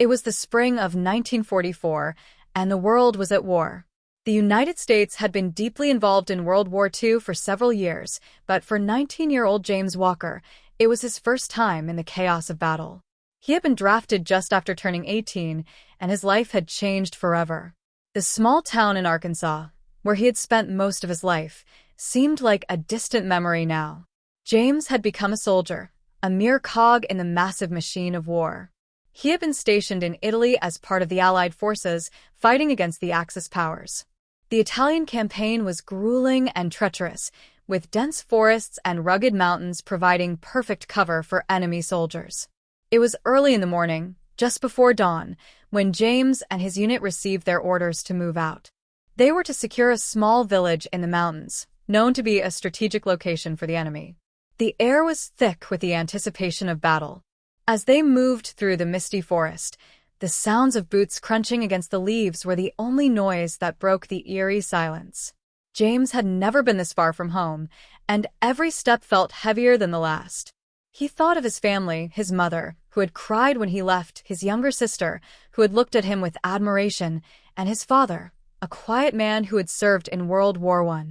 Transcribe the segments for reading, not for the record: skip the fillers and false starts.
It was the spring of 1944, and the world was at war. The United States had been deeply involved in World War II for several years, but for 19-year-old James Walker, it was his first time in the chaos of battle. He had been drafted just after turning 18, and his life had changed forever. The small town in Arkansas, where he had spent most of his life, seemed like a distant memory now. James had become a soldier, a mere cog in the massive machine of war. He had been stationed in Italy as part of the Allied forces, fighting against the Axis powers. The Italian campaign was grueling and treacherous, with dense forests and rugged mountains providing perfect cover for enemy soldiers. It was early in the morning, just before dawn, when James and his unit received their orders to move out. They were to secure a small village in the mountains, known to be a strategic location for the enemy. The air was thick with the anticipation of battle. As they moved through the misty forest, the sounds of boots crunching against the leaves were the only noise that broke the eerie silence. James had never been this far from home, and every step felt heavier than the last. He thought of his family, his mother, who had cried when he left, his younger sister, who had looked at him with admiration, and his father, a quiet man who had served in World War I.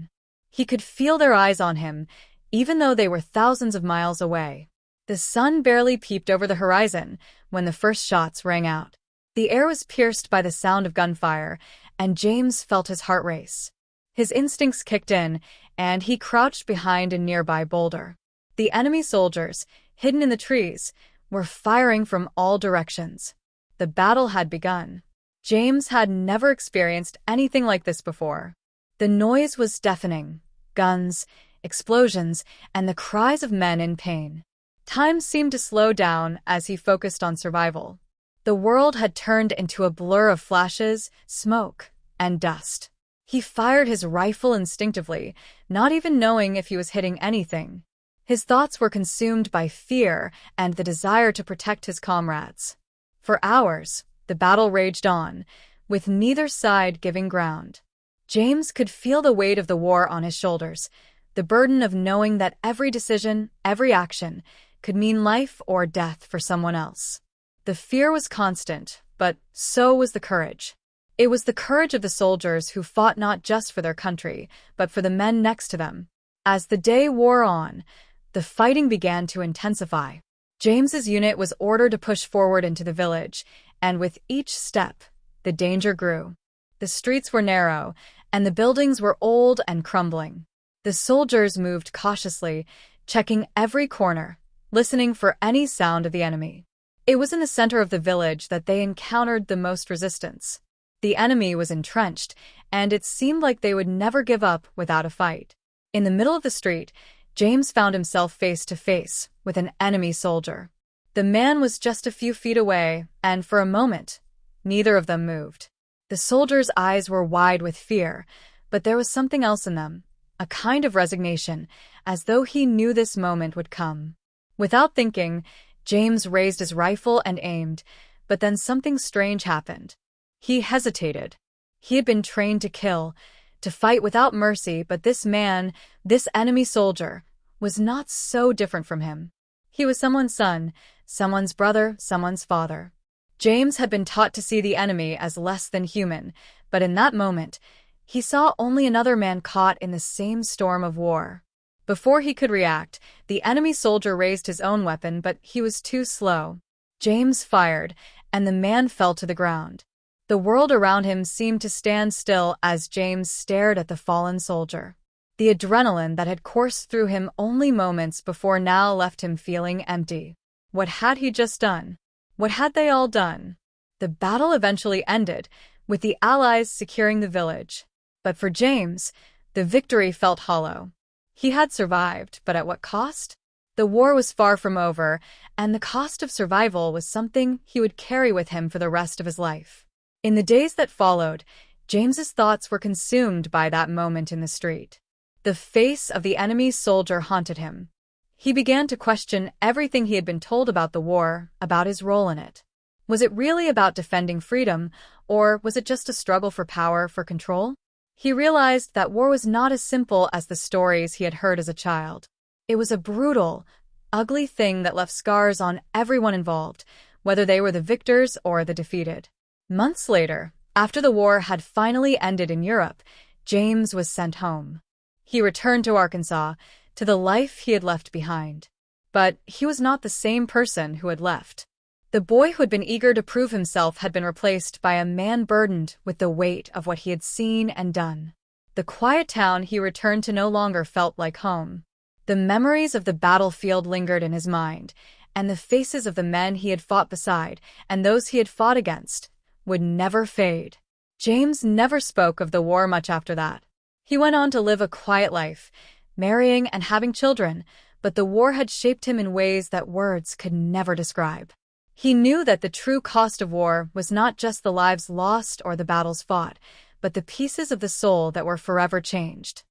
He could feel their eyes on him, even though they were thousands of miles away. The sun barely peeped over the horizon when the first shots rang out. The air was pierced by the sound of gunfire, and James felt his heart race. His instincts kicked in, and he crouched behind a nearby boulder. The enemy soldiers, hidden in the trees, were firing from all directions. The battle had begun. James had never experienced anything like this before. The noise was deafening: guns, explosions, and the cries of men in pain. Time seemed to slow down as he focused on survival. The world had turned into a blur of flashes, smoke, and dust. He fired his rifle instinctively, not even knowing if he was hitting anything. His thoughts were consumed by fear and the desire to protect his comrades. For hours, the battle raged on, with neither side giving ground. James could feel the weight of the war on his shoulders, the burden of knowing that every decision, every action, could mean life or death for someone else. The fear was constant, but so was the courage. It was the courage of the soldiers who fought not just for their country, but for the men next to them. As the day wore on, the fighting began to intensify. James's unit was ordered to push forward into the village, and with each step, the danger grew. The streets were narrow, and the buildings were old and crumbling. The soldiers moved cautiously, checking every corner, listening for any sound of the enemy. It was in the center of the village that they encountered the most resistance. The enemy was entrenched, and it seemed like they would never give up without a fight. In the middle of the street, James found himself face to face with an enemy soldier. The man was just a few feet away, and for a moment, neither of them moved. The soldier's eyes were wide with fear, but there was something else in them, a kind of resignation, as though he knew this moment would come. Without thinking, James raised his rifle and aimed, but then something strange happened. He hesitated. He had been trained to kill, to fight without mercy, but this man, this enemy soldier, was not so different from him. He was someone's son, someone's brother, someone's father. James had been taught to see the enemy as less than human, but in that moment, he saw only another man caught in the same storm of war. Before he could react, the enemy soldier raised his own weapon, but he was too slow. James fired, and the man fell to the ground. The world around him seemed to stand still as James stared at the fallen soldier. The adrenaline that had coursed through him only moments before now left him feeling empty. What had he just done? What had they all done? The battle eventually ended, with the Allies securing the village. But for James, the victory felt hollow. He had survived, but at what cost? The war was far from over, and the cost of survival was something he would carry with him for the rest of his life. In the days that followed, James's thoughts were consumed by that moment in the street. The face of the enemy soldier haunted him. He began to question everything he had been told about the war, about his role in it. Was it really about defending freedom, or was it just a struggle for power, for control? He realized that war was not as simple as the stories he had heard as a child. It was a brutal, ugly thing that left scars on everyone involved, whether they were the victors or the defeated. Months later, after the war had finally ended in Europe, James was sent home. He returned to Arkansas, to the life he had left behind. But he was not the same person who had left. The boy who had been eager to prove himself had been replaced by a man burdened with the weight of what he had seen and done. The quiet town he returned to no longer felt like home. The memories of the battlefield lingered in his mind, and the faces of the men he had fought beside and those he had fought against would never fade. James never spoke of the war much after that. He went on to live a quiet life, marrying and having children, but the war had shaped him in ways that words could never describe. He knew that the true cost of war was not just the lives lost or the battles fought, but the pieces of the soul that were forever changed.